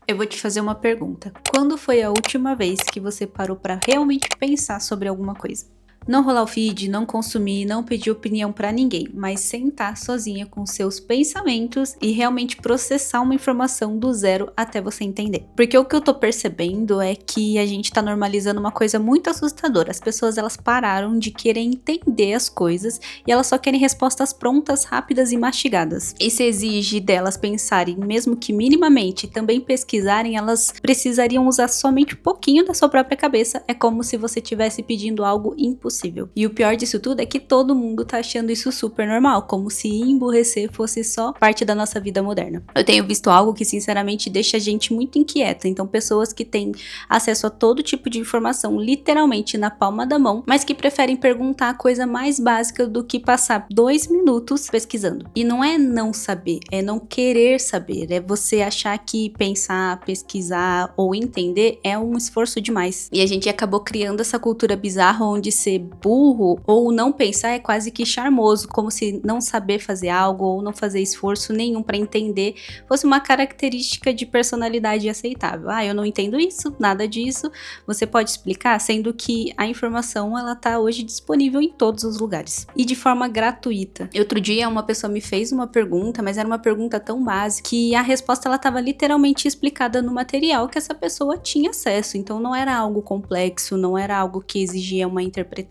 Eu vou te fazer uma pergunta. Quando foi a última vez que você parou para realmente pensar sobre alguma coisa? Não rolar o feed, não consumir, não pedir opinião pra ninguém, mas sentar sozinha com seus pensamentos e realmente processar uma informação do zero até você entender. Porque o que eu tô percebendo é que a gente tá normalizando uma coisa muito assustadora. As pessoas, elas pararam de querer entender as coisas e elas só querem respostas prontas, rápidas e mastigadas. Isso exige delas pensarem, mesmo que minimamente, também pesquisarem, elas precisariam usar somente um pouquinho da sua própria cabeça. É como se você estivesse pedindo algo impossível. E o pior disso tudo é que todo mundo tá achando isso super normal, como se emburrecer fosse só parte da nossa vida moderna. Eu tenho visto algo que sinceramente deixa a gente muito inquieta, então pessoas que têm acesso a todo tipo de informação literalmente na palma da mão, mas que preferem perguntar a coisa mais básica do que passar 2 minutos pesquisando. E não é não saber, é não querer saber, é você achar que pensar, pesquisar ou entender é um esforço demais. E a gente acabou criando essa cultura bizarra onde ser burro ou não pensar é quase que charmoso, como se não saber fazer algo ou não fazer esforço nenhum para entender fosse uma característica de personalidade aceitável. Eu não entendo isso, nada disso. Você pode explicar, sendo que a informação ela tá hoje disponível em todos os lugares e de forma gratuita. Outro dia uma pessoa me fez uma pergunta, mas era uma pergunta tão básica que a resposta ela estava literalmente explicada no material que essa pessoa tinha acesso. Então não era algo complexo, não era algo que exigia uma interpretação,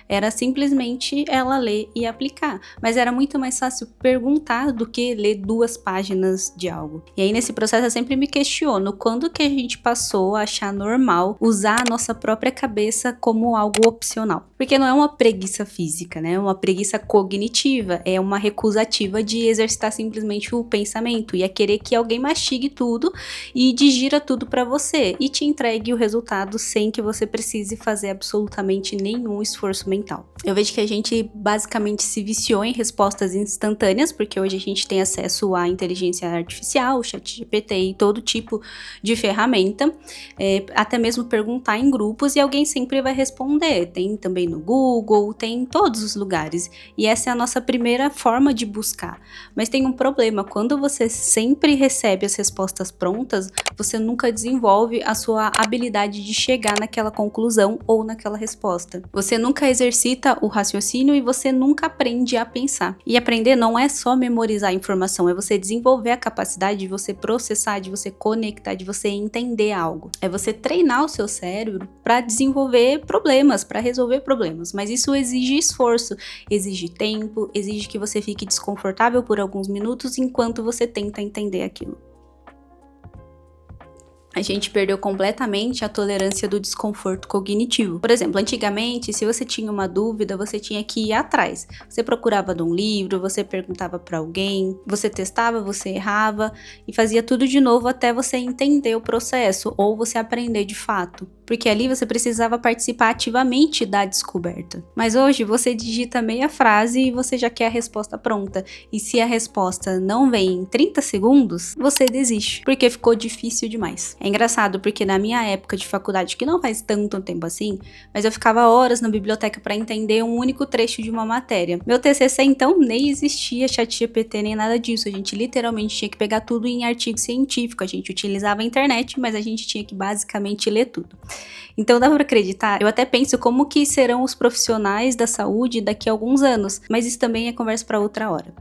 era simplesmente ela ler e aplicar. Mas era muito mais fácil perguntar do que ler 2 páginas de algo. E aí nesse processo eu sempre me questiono quando que a gente passou a achar normal usar a nossa própria cabeça como algo opcional. Porque não é uma preguiça física, né? É uma preguiça cognitiva, é uma recusativa de exercitar simplesmente o pensamento e é querer que alguém mastigue tudo e digira tudo para você e te entregue o resultado sem que você precise fazer absolutamente nenhum esforço mental. Eu vejo que a gente basicamente se viciou em respostas instantâneas, porque hoje a gente tem acesso à inteligência artificial, ChatGPT e todo tipo de ferramenta, até mesmo perguntar em grupos e alguém sempre vai responder. Tem também no Google, tem em todos os lugares. E essa é a nossa primeira forma de buscar. Mas tem um problema, quando você sempre recebe as respostas prontas, você nunca desenvolve a sua habilidade de chegar naquela conclusão ou naquela resposta. Você nunca exercita o raciocínio e você nunca aprende a pensar. E aprender não é só memorizar a informação, é você desenvolver a capacidade de você processar, de você conectar, de você entender algo. É você treinar o seu cérebro para desenvolver problemas, para resolver problemas. Mas isso exige esforço, exige tempo, exige que você fique desconfortável por alguns minutos enquanto você tenta entender aquilo. A gente perdeu completamente a tolerância do desconforto cognitivo. Por exemplo, antigamente, se você tinha uma dúvida, você tinha que ir atrás. Você procurava num livro, você perguntava para alguém, você testava, você errava e fazia tudo de novo até você entender o processo ou você aprender de fato. Porque ali você precisava participar ativamente da descoberta. Mas hoje você digita meia frase e você já quer a resposta pronta. E se a resposta não vem em 30 segundos, você desiste, porque ficou difícil demais. É engraçado porque na minha época de faculdade, que não faz tanto tempo assim, mas eu ficava horas na biblioteca para entender um único trecho de uma matéria. Meu TCC então nem existia ChatGPT nem nada disso, a gente literalmente tinha que pegar tudo em artigo científico, a gente utilizava a internet, mas a gente tinha que basicamente ler tudo. Então dá para acreditar, eu até penso como que serão os profissionais da saúde daqui a alguns anos, mas isso também é conversa para outra hora.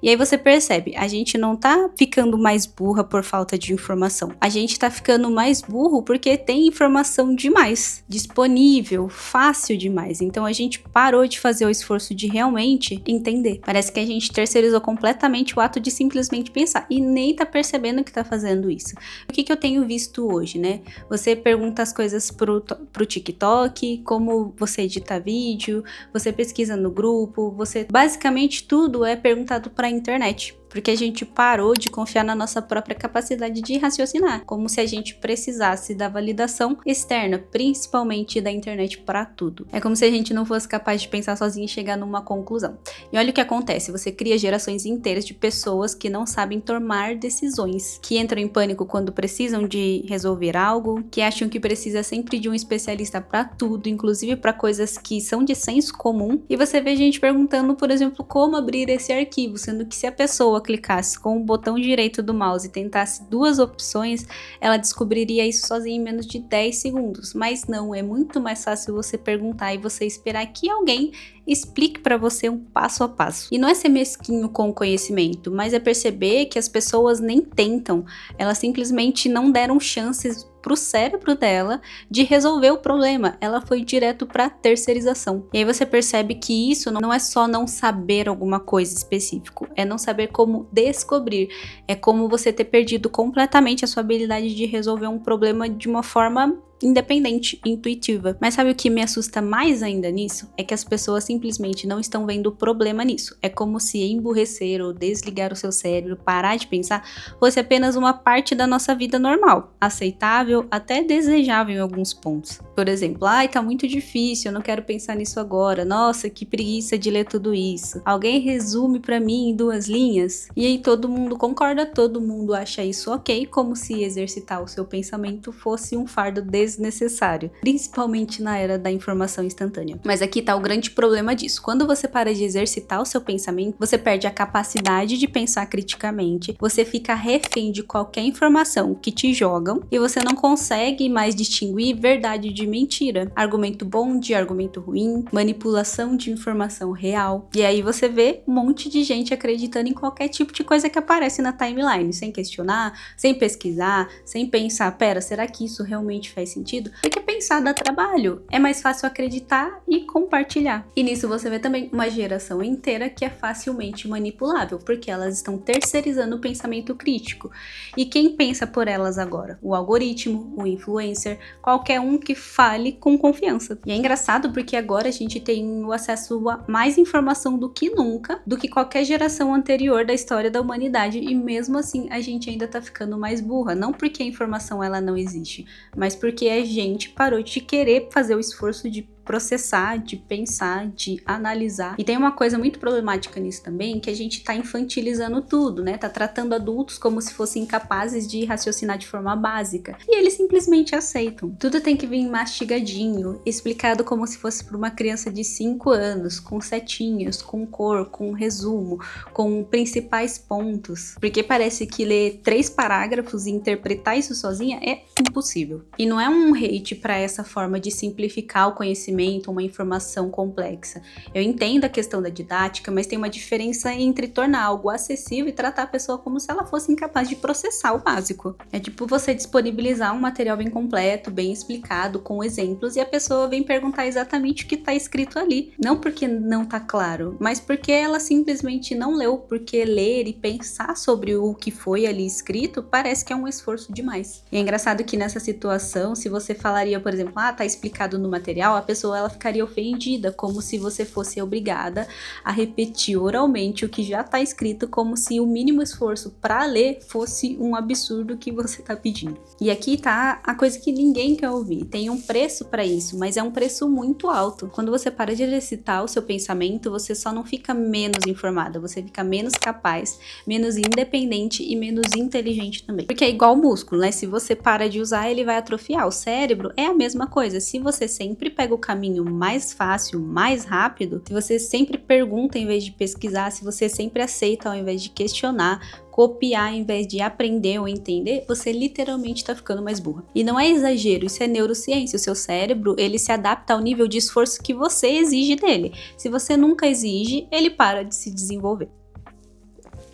E aí você percebe, a gente não tá ficando mais burra por falta de informação, a gente tá ficando mais burro porque tem informação demais, disponível, fácil demais, então a gente parou de fazer o esforço de realmente entender. Parece que a gente terceirizou completamente o ato de simplesmente pensar e nem tá percebendo que tá fazendo isso. O que eu tenho visto hoje, né? Você pergunta as coisas pro TikTok, como você edita vídeo, você pesquisa no grupo, basicamente tudo é perguntado pra internet. Porque a gente parou de confiar na nossa própria capacidade de raciocinar, como se a gente precisasse da validação externa, principalmente da internet para tudo. É como se a gente não fosse capaz de pensar sozinho e chegar numa conclusão. E olha o que acontece, você cria gerações inteiras de pessoas que não sabem tomar decisões, que entram em pânico quando precisam de resolver algo, que acham que precisa sempre de um especialista para tudo, inclusive para coisas que são de senso comum. E você vê gente perguntando, por exemplo, como abrir esse arquivo, sendo que se a pessoa clicasse com o botão direito do mouse e tentasse 2 opções, ela descobriria isso sozinha em menos de 10 segundos. Mas não, é muito mais fácil você perguntar e você esperar que alguém explique para você um passo a passo. E não é ser mesquinho com o conhecimento, mas é perceber que as pessoas nem tentam, elas simplesmente não deram chances pro cérebro dela de resolver o problema. Ela foi direto para terceirização. E aí você percebe que isso não é só não saber alguma coisa específica, é não saber como descobrir, é como você ter perdido completamente a sua habilidade de resolver um problema de uma forma independente, intuitiva. Mas sabe o que me assusta mais ainda nisso? É que as pessoas simplesmente não estão vendo o problema nisso. É como se emburrecer ou desligar o seu cérebro, parar de pensar, fosse apenas uma parte da nossa vida normal, aceitável, até desejável em alguns pontos. Por exemplo, ai, tá muito difícil, eu não quero pensar nisso agora. Nossa, que preguiça de ler tudo isso. Alguém resume pra mim em 2 linhas? E aí todo mundo concorda, todo mundo acha isso ok, como se exercitar o seu pensamento fosse um fardo desnecessário, principalmente na era da informação instantânea. Mas aqui tá o grande problema disso. Quando você para de exercitar o seu pensamento, você perde a capacidade de pensar criticamente, você fica refém de qualquer informação que te jogam e você não consegue mais distinguir verdade de mentira, argumento bom de argumento ruim, manipulação de informação real. E aí você vê um monte de gente acreditando em qualquer tipo de coisa que aparece na timeline, sem questionar, sem pesquisar, sem pensar, pera, será que isso realmente faz sentido? Porque pensar dá trabalho, é mais fácil acreditar e compartilhar. E nisso você vê também uma geração inteira que é facilmente manipulável, porque elas estão terceirizando o pensamento crítico. E quem pensa por elas agora? O algoritmo, o influencer, qualquer um que fale com confiança. E é engraçado porque agora a gente tem o acesso a mais informação do que nunca, do que qualquer geração anterior da história da humanidade, e mesmo assim a gente ainda tá ficando mais burra, não porque a informação ela não existe, mas porque a gente parou de querer fazer o esforço de processar, de pensar, de analisar. E tem uma coisa muito problemática nisso também, que a gente tá infantilizando tudo, né? Tá tratando adultos como se fossem incapazes de raciocinar de forma básica. E eles simplesmente aceitam. Tudo tem que vir mastigadinho, explicado como se fosse para uma criança de 5 anos, com setinhas, com cor, com resumo, com principais pontos. Porque parece que ler 3 parágrafos e interpretar isso sozinha é impossível. E não é um hate para essa forma de simplificar o conhecimento, uma informação complexa. Eu entendo a questão da didática, mas tem uma diferença entre tornar algo acessível e tratar a pessoa como se ela fosse incapaz de processar o básico. É tipo você disponibilizar um material bem completo, bem explicado, com exemplos, e a pessoa vem perguntar exatamente o que está escrito ali. Não porque não está claro, mas porque ela simplesmente não leu, porque ler e pensar sobre o que foi ali escrito parece que é um esforço demais. E é engraçado que nessa situação, se você falaria, por exemplo, tá explicado no material, a pessoa ela ficaria ofendida, como se você fosse obrigada a repetir oralmente o que já está escrito, como se o mínimo esforço para ler fosse um absurdo que você está pedindo. E aqui tá a coisa que ninguém quer ouvir. Tem um preço para isso, mas é um preço muito alto. Quando você para de exercitar o seu pensamento, você só não fica menos informada, você fica menos capaz, menos independente e menos inteligente também. Porque é igual o músculo, né? Se você para de usar, ele vai atrofiar. O cérebro é a mesma coisa. Se você sempre pega o caminho mais fácil, mais rápido, se você sempre pergunta em vez de pesquisar, se você sempre aceita ao invés de questionar, copiar em vez de aprender ou entender, você literalmente está ficando mais burra. E não é exagero, isso é neurociência. O seu cérebro, ele se adapta ao nível de esforço que você exige dele. Se você nunca exige, ele para de se desenvolver.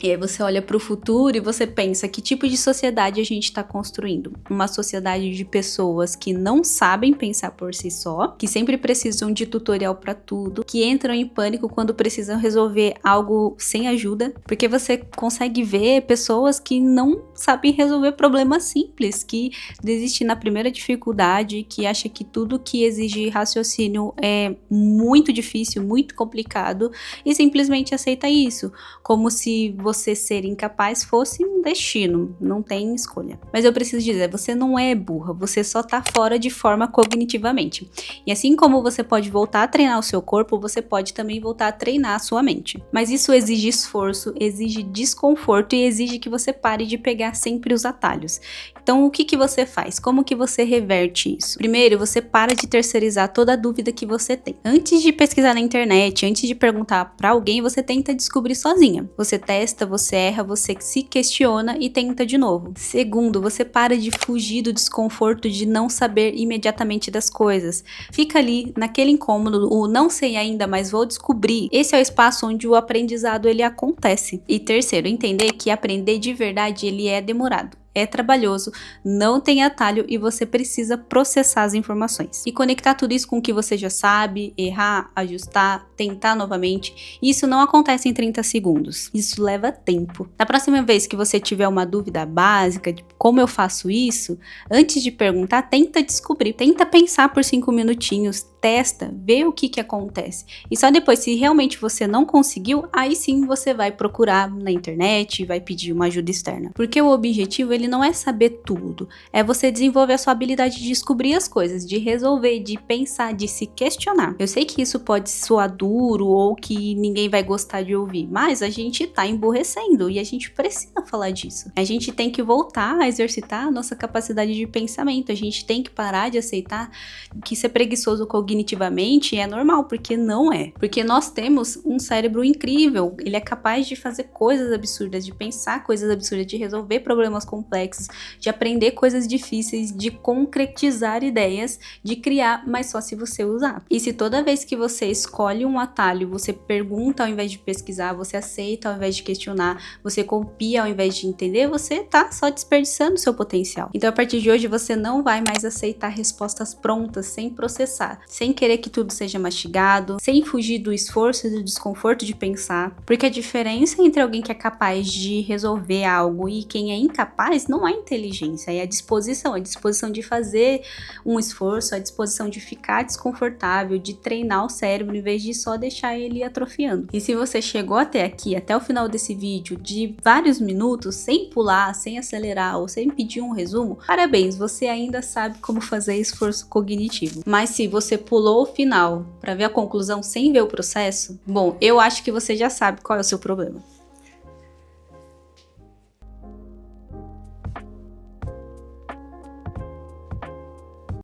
E aí você olha para o futuro e você pensa que tipo de sociedade a gente está construindo. Uma sociedade de pessoas que não sabem pensar por si só, que sempre precisam de tutorial para tudo, que entram em pânico quando precisam resolver algo sem ajuda, porque você consegue ver pessoas que não sabem resolver problemas simples, que desistem na primeira dificuldade, que acham que tudo que exige raciocínio é muito difícil, muito complicado e simplesmente aceita isso, como se você ser incapaz fosse um destino, não tem escolha. Mas eu preciso dizer, você não é burra, você só tá fora de forma cognitivamente. E assim como você pode voltar a treinar o seu corpo, você pode também voltar a treinar a sua mente. Mas isso exige esforço, exige desconforto e exige que você pare de pegar sempre os atalhos. Então, o que você faz? Como que você reverte isso? Primeiro, você para de terceirizar toda a dúvida que você tem. Antes de pesquisar na internet, antes de perguntar para alguém, você tenta descobrir sozinha. Você testa testa, você erra, você se questiona e tenta de novo. Segundo, você para de fugir do desconforto de não saber imediatamente das coisas. Fica ali naquele incômodo, o não sei ainda, mas vou descobrir. Esse é o espaço onde o aprendizado ele acontece. E terceiro, entender que aprender de verdade ele é demorado. É trabalhoso, não tem atalho e você precisa processar as informações. E conectar tudo isso com o que você já sabe, errar, ajustar, tentar novamente. Isso não acontece em 30 segundos. Isso leva tempo. Da próxima vez que você tiver uma dúvida básica de como eu faço isso, antes de perguntar, tenta descobrir. Tenta pensar por 5 minutinhos, testa, vê o que acontece. E só depois, se realmente você não conseguiu, aí sim você vai procurar na internet e vai pedir uma ajuda externa. Porque o objetivo ele não é saber tudo, é você desenvolver a sua habilidade de descobrir as coisas, de resolver, de pensar, de se questionar. Eu sei que isso pode soar duro ou que ninguém vai gostar de ouvir, mas a gente tá emburrecendo e a gente precisa falar disso. A gente tem que voltar a exercitar a nossa capacidade de pensamento, a gente tem que parar de aceitar que ser preguiçoso cognitivamente é normal, porque não é. Porque nós temos um cérebro incrível, ele é capaz de fazer coisas absurdas, de pensar coisas absurdas, de resolver problemas complexos, de aprender coisas difíceis, de concretizar ideias, de criar, mas só se você usar. E se toda vez que você escolhe um atalho, você pergunta ao invés de pesquisar, você aceita ao invés de questionar, você copia ao invés de entender, você tá só desperdiçando seu potencial. Então a partir de hoje você não vai mais aceitar respostas prontas, sem processar, sem querer que tudo seja mastigado, sem fugir do esforço e do desconforto de pensar, porque a diferença entre alguém que é capaz de resolver algo e quem é incapaz não é inteligência, é a disposição de fazer um esforço, a disposição de ficar desconfortável, de treinar o cérebro em vez de só deixar ele atrofiando. E se você chegou até aqui, até o final desse vídeo, de vários minutos, sem pular, sem acelerar ou sem pedir um resumo, parabéns, você ainda sabe como fazer esforço cognitivo. Mas se você pulou o final para ver a conclusão sem ver o processo, bom, eu acho que você já sabe qual é o seu problema.